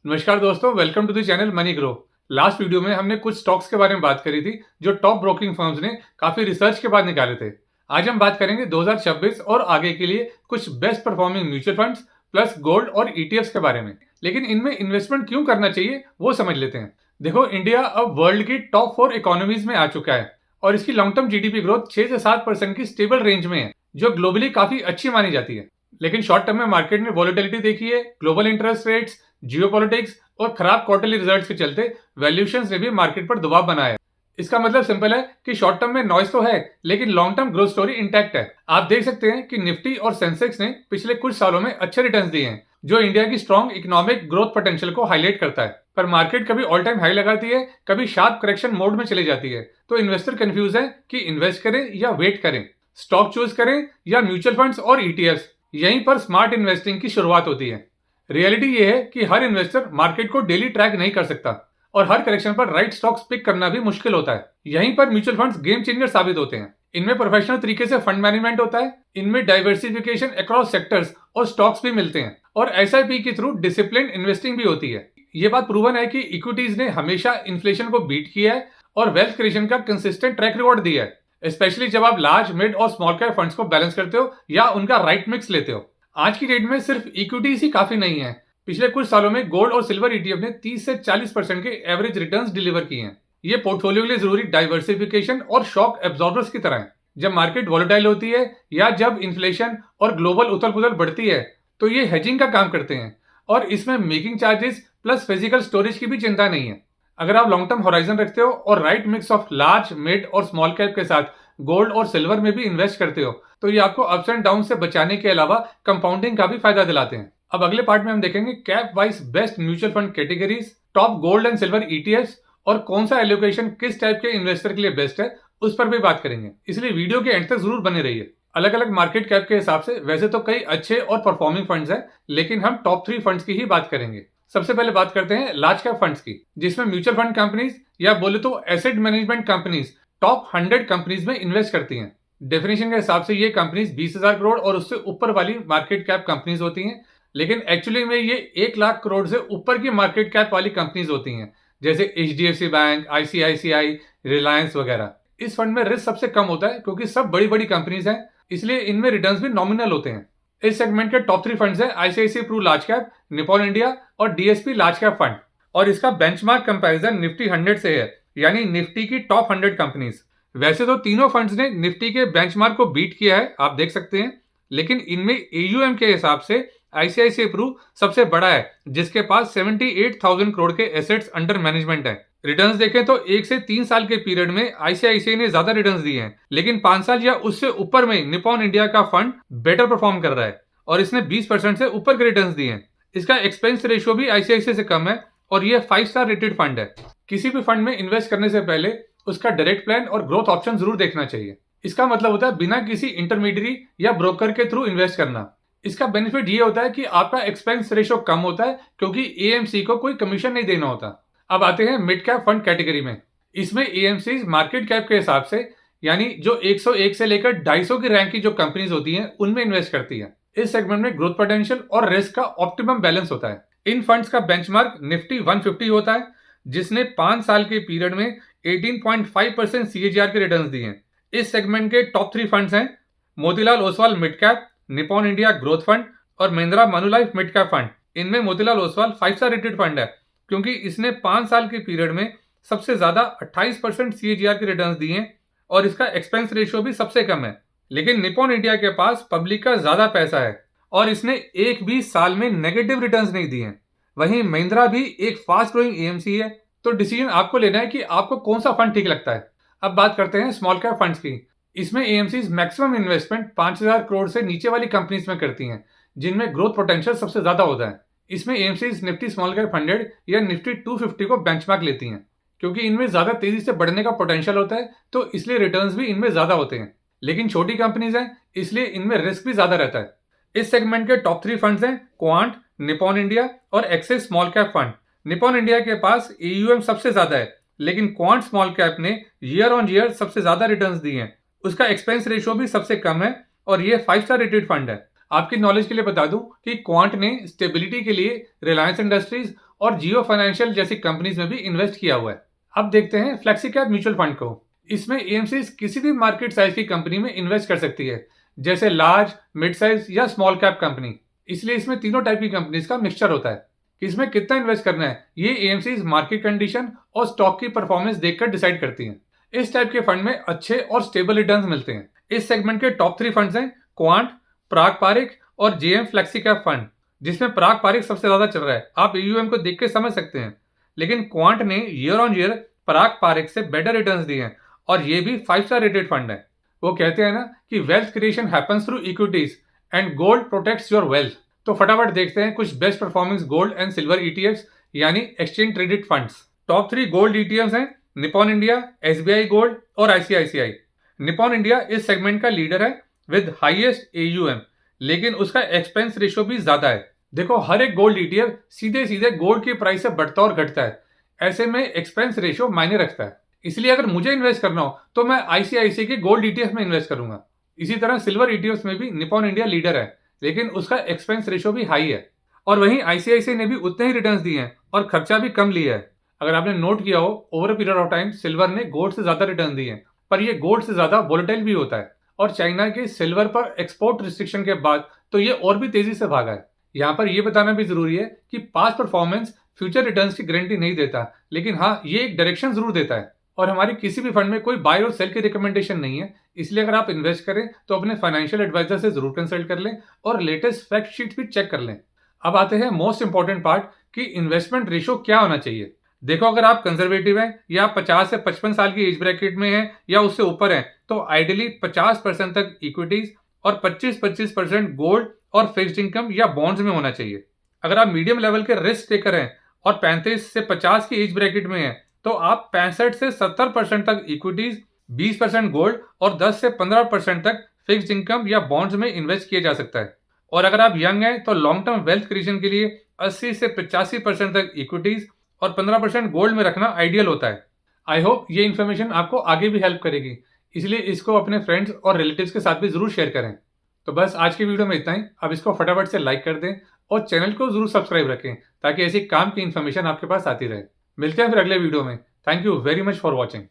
नमस्कार दोस्तों, welcome to the channel money grow. Last video में हमने कुछ स्टॉक्स के बारे में बात करी थी जो टॉप ब्रोकिंग फर्म्स ने काफी रिसर्च के बाद निकाले थे। आज हम बात करेंगे 2026 और आगे के लिए कुछ best performing mutual funds plus gold और ईटीएफ्स के बारे में। लेकिन इनमें इन्वेस्टमेंट क्यों करना चाहिए वो समझ लेते हैं। देखो, इंडिया अब वर्ल्ड की टॉप 4 इकोनॉमीज में आ चुका है और इसकी लॉन्ग टर्म जीडीपी ग्रोथ 6 से 7% की स्टेबल रेंज में है, जो ग्लोबली काफी अच्छी मानी जाती है। लेकिन शॉर्ट टर्म में मार्केट ने वॉलेटिलिटी देखी है, ग्लोबल इंटरेस्ट रेट्स, जियोपॉलिटिक्स और खराब क्वार्टरली रिजल्ट्स के चलते वैल्यूएशंस ने भी मार्केट पर दबाव बनाया है। इसका मतलब सिंपल है कि शॉर्ट टर्म में नॉइस तो है, लेकिन long term growth story intact है। आप देख सकते हैं कि निफ्टी और सेंसेक्स ने पिछले कुछ सालों में अच्छे रिटर्न्स दिए हैं, जो इंडिया की स्ट्रॉन्ग इकोनॉमिक ग्रोथ पोटेंशियल को हाईलाइट करता है। पर मार्केट कभी ऑल टाइम हाई लगाती है, कभी शार्प करेक्शन मोड में चली जाती है, तो इन्वेस्टर कंफ्यूज है कि इन्वेस्ट करें या वेट करें, स्टॉक चूज करें या म्यूचुअल फंड्स और ईटीएफ्स। यहीं पर स्मार्ट इन्वेस्टिंग की शुरुआत होती है। रियलिटी ये है कि हर इन्वेस्टर मार्केट को डेली ट्रैक नहीं कर सकता और हर करेक्शन पर राइट स्टॉक्स पिक करना भी मुश्किल होता है। यहीं पर म्यूचुअल फंड्स गेम चेंजर साबित होते हैं। इनमें प्रोफेशनल तरीके से फंड मैनेजमेंट होता है, इनमें डाइवर्सिफिकेशन अक्रॉस सेक्टर्स और स्टॉक्स भी मिलते हैं, और एसआईपी के थ्रू डिसिप्लिन इन्वेस्टिंग भी होती है। ये बात प्रूवन है कि इक्विटीज ने हमेशा इन्फ्लेशन को बीट किया है और वेल्थ क्रिएशन का कंसिस्टेंट ट्रैक रिकॉर्ड दिया है, स्पेशली जब आप लार्ज, मिड और स्मॉल कैप फंड्स को बैलेंस करते हो या उनका राइट मिक्स लेते हो। आज की डेट में सिर्फ इक्विटीज ही काफी नहीं है। पिछले कुछ सालों में गोल्ड और सिल्वर ईटीएफ ने 30 से 40% के एवरेज रिटर्न्स डिलीवर किए हैं। ये पोर्टफोलियो के लिए जरूरी डाइवर्सिफिकेशन और शॉक एब्जॉर्बर्स की तरह है। जब मार्केट वॉलेटाइल होती है या जब इन्फ्लेशन और ग्लोबल उथल पुथल बढ़ती है, तो ये हेजिंग का काम करते हैं और इसमें making charges plus physical storage की भी चिंता नहीं है। अगर आप लॉन्ग टर्म होराइजन रखते हो और right mix of large, mid और स्मॉल कैप के साथ गोल्ड और सिल्वर में भी इन्वेस्ट करते हो, तो ये आपको अप्स एंड डाउन से बचाने के अलावा कंपाउंडिंग का भी फायदा दिलाते हैं। अब अगले पार्ट में हम देखेंगे cap wise best mutual fund categories, top gold and silver ETFs और कौन सा एलोकेशन किस टाइप के इन्वेस्टर के लिए बेस्ट है, उस पर भी बात करेंगे। इसलिए वीडियो के एंड तक जरूर बने रहिए। अलग अलग मार्केट कैप के हिसाब से वैसे तो कई अच्छे और परफॉर्मिंग फंड्स हैं, लेकिन हम टॉप 3 फंड्स की ही बात करेंगे। सबसे पहले बात करते हैं लार्ज कैप फंड्स की, जिसमें म्यूचुअल फंड कंपनीज या बोले तो asset management companies top 100 companies में इन्वेस्ट करती हैं। डेफिनेशन के हिसाब से ये कंपनीज 20,000 करोड़ और उससे ऊपर वाली मार्केट कैप कंपनीज होती हैं, लेकिन एक्चुअली में ये 1 लाख करोड़ से ऊपर की मार्केट कैप वाली कंपनीज होती हैं, जैसे एचडीएफसी बैंक, आईसीआईसीआई, रिलायंस वगैरह। इस फंड में रिस्क सबसे कम होता है क्योंकि सब बड़ी बड़ी कंपनीज हैं, इसलिए इनमें रिटर्न्स भी नॉमिनल होते हैं। इस सेगमेंट के टॉप 3 फंड्स हैं ICICI Pru large cap, Nippon India और डीएसपी लार्ज कैप फंड, और इसका बेंचमार्क कंपैरिजन निफ्टी 100 से है, यानी निफ्टी की टॉप 100 कंपनीज। वैसे तो तीनों फंड्स ने निफ्टी के बेंचमार्क को बीट किया है, आप देख सकते हैं, लेकिन इनमें एयूएम के हिसाब से आईसीआईसीआई प्रू सबसे बड़ा है, जिसके पास 78,000 करोड़ के एसेट्स अंडर मैनेजमेंट है। रिटर्न्स देखें तो 1 से 3 साल के पीरियड में आईसीआईसीआई ने ज्यादा रिटर्न्स दिए हैं, लेकिन 5 साल या उससे ऊपर में निपॉन इंडिया का फंड बेटर परफॉर्म कर रहा है और इसने 20% से ऊपर के रिटर्न्स दिए हैं। इसका एक्सपेंस रेशियो भी आईसीआईसीआई से कम है और यह 5 स्टार रेटेड फंड है। किसी भी फंड में इन्वेस्ट करने से पहले उसका डायरेक्ट प्लान और ग्रोथ ऑप्शन जरूर देखना चाहिए। इसका मतलब होता है बिना किसी इंटरमीडियरी या ब्रोकर के थ्रू इन्वेस्ट करना। इसका बेनिफिट ये होता है कि आपका एक्सपेंस रेशियो कम होता है क्योंकि एएमसी को कोई कमीशन नहीं देना होता। अब आते हैं मिड कैप फंड कैटेगरी में। इसमें एएमसी मार्केट कैप के हिसाब से, यानी जो 101 से लेकर 250 की रैंक की जो कंपनीज होती हैं उनमें इन्वेस्ट करती है। इस सेगमेंट में ग्रोथ पोटेंशियल और रिस्क का ऑप्टिमम बैलेंस होता है। इन फंड्स का बेंचमार्क निफ्टी 150 होता है, जिसने 5 साल के पीरियड में 18.5% सीएजीआर के रिटर्न्स दिए हैं। इस सेगमेंट के टॉप 3 फंड्स हैं Motilal Oswal mid cap, Nippon India growth fund और Mahindra Manulife mid cap fund. इनमें Motilal Oswal 5 star rated fund है क्योंकि इसने 5 साल के पीरियड में सबसे ज्यादा 28% सीएजीआर के रिटर्न्स दिए हैं और इसका एक्सपेंस रेशियो भी सबसे कम है। लेकिन निपॉन इंडिया के पास पब्लिक का ज्यादा पैसा है और इसने एक भी साल में नेगेटिव रिटर्न्स नहीं दिए हैं। वहीं महिंद्रा भी एक फास्ट ग्रोइंग एएमसी है, तो डिसीजन आपको लेना है कि आपको कौन सा फंड ठीक लगता है। अब बात करते हैं स्मॉल कैप फंड्स की। इसमें एएमसीज मैक्सिमम इन्वेस्टमेंट 5,000 करोड़ से नीचे वाली कंपनीज में करती हैं, जिनमें ग्रोथ पोटेंशियल सबसे ज्यादा होता है। इसमें एएमसीज निफ्टी स्मॉल कैप 100 या निफ्टी 250 को बेंचमार्क लेती हैं क्योंकि इनमें ज्यादा तेजी से बढ़ने का पोटेंशियल होता है, तो इसलिए रिटर्न्स भी इनमें ज्यादा होते हैं। लेकिन छोटी कंपनीज हैं, इसलिए इनमें रिस्क भी ज्यादा रहता है। इस सेगमेंट के टॉप 3 फंड्स हैं क्वांट, निपॉन इंडिया और axis small cap fund. Nippon India के पास एयूएम सबसे ज्यादा है, लेकिन क्वांट स्मॉल कैप ने ईयर ऑन ईयर सबसे ज्यादा रिटर्न्स दिए हैं। उसका एक्सपेंस रेशियो भी सबसे कम है और ये 5 स्टार रेटेड फंड है। आपकी नॉलेज के लिए बता दूं कि क्वांट ने स्टेबिलिटी के लिए रिलायंस इंडस्ट्रीज और जियो फाइनेंशियल जैसी कंपनीज में भी इन्वेस्ट किया हुआ है। अब देखते हैं फ्लेक्सी कैप म्यूचुअल फंड को। इसमें एएमसी किसी भी मार्केट साइज की कंपनी में इन्वेस्ट कर सकती है, जैसे लार्ज, मिड साइज या स्मॉल कैप कंपनी। इसलिए इसमें तीनों टाइप की कंपनीज का मिक्सचर होता है। किसमें कितना इन्वेस्ट करना है ये एएमसी मार्केट कंडीशन और स्टॉक की परफॉर्मेंस देखकर डिसाइड करती हैं। इस टाइप के फंड में अच्छे और स्टेबल रिटर्न्स मिलते हैं। इस सेगमेंट के टॉप 3 फंड्स हैं क्वांट, पराग पारिक और जेएम फ्लेक्सी कैप फंड, जिसमें पराग पारिक सबसे ज्यादा चल रहा है। आप ईयूएम को देख के समझ सकते हैं। लेकिन क्वांट ने ईयर ऑन ईयर पराग पारिक से बेटर रिटर्न्स दिए हैं और ये भी 5 स्टार रेटेड फंड है। वो कहते हैं ना कि wealth creation happens through equities and gold protects your wealth. तो फटाफट देखते हैं कुछ best performing gold and silver ETFs यानी exchange traded funds. Top 3 gold ETFs हैं निपॉन इंडिया, एसबीआई गोल्ड और आईसीआईसीआई। निपॉन इंडिया इस सेगमेंट का लीडर है विद हाईएस्ट एयूएम, लेकिन उसका एक्सपेंस रेशियो भी ज्यादा है। देखो, हर एक गोल्ड ईटीएफ सीधे सीधे गोल्ड की प्राइस से बढ़ता और घटता है। ऐसे में एक्सपेंस रेशियो मायने रखता है। इसलिए अगर मुझे इन्वेस्ट करना हो तो मैं आईसीआईसीआई के गोल्ड ईटीएफ में इन्वेस्ट करूंगा। इसी तरह सिल्वर ईटीएफ में भी निपॉन इंडिया लीडर है, लेकिन उसका एक्सपेंस रेशियो भी हाई है। और वहीं आईसीआईसीआई ने भी उतने ही रिटर्न्स दिए हैं और खर्चा भी कम लिया है। अगर आपने नोट किया हो, over a period of time silver ने गोल्ड से ज्यादा रिटर्न दिए हैं, पर ये गोल्ड से ज्यादा वोलेटाइल भी होता है। और चाइना के सिल्वर पर एक्सपोर्ट रिस्ट्रिक्शन के बाद तो ये और भी तेजी से भागा है। यहाँ पर यह बताना भी जरूरी है कि पास्ट परफॉर्मेंस फ्यूचर रिटर्न्स की गारंटी नहीं देता, लेकिन हाँ, ये एक डायरेक्शन जरूर देता है। और हमारी किसी भी फंड में कोई बाय और सेल की रिकमेंडेशन नहीं है, इसलिए अगर आप इन्वेस्ट करें तो अपने फाइनेंशियल एडवाइजर से जरूर कंसल्ट कर लें और लेटेस्ट फैक्ट शीट भी चेक कर लें। अब आते हैं मोस्ट इंपॉर्टेंट पार्ट कि इन्वेस्टमेंट रेशियो क्या होना चाहिए। देखो, अगर आप कंजर्वेटिव हैं या 50 से 55 साल की एज ब्रैकेट में हैं या उससे ऊपर हैं, तो आइडियली 50% तक इक्विटीज और 25% गोल्ड और फिक्स्ड इनकम या बॉन्ड्स में होना चाहिए। अगर आप मीडियम लेवल के रिस्क टेकर हैं और 35 से 50 की एज ब्रैकेट में हैं, तो आप 65 से 70% तक इक्विटीज, 20% गोल्ड और 10 से 15% तक फिक्स्ड इनकम या बॉन्ड्स में इन्वेस्ट किया जा सकता है। और अगर आप यंग हैं तो लॉन्ग टर्म वेल्थ क्रिएशन के लिए 80 से 85% तक इक्विटीज और 15% गोल्ड में रखना आइडियल होता है। आई होप ये इन्फॉर्मेशन आपको आगे भी हेल्प करेगी, इसलिए इसको अपने फ्रेंड्स और रिलेटिव्स के साथ भी जरूर शेयर करें। तो बस आज की वीडियो में इतना ही। अब इसको फटाफट से लाइक कर दें और चैनल को जरूर सब्सक्राइब रखें ताकि ऐसी काम की इन्फॉर्मेशन आपके पास आती रहे। मिलते हैं फिर अगले वीडियो में। Thank you very much for watching.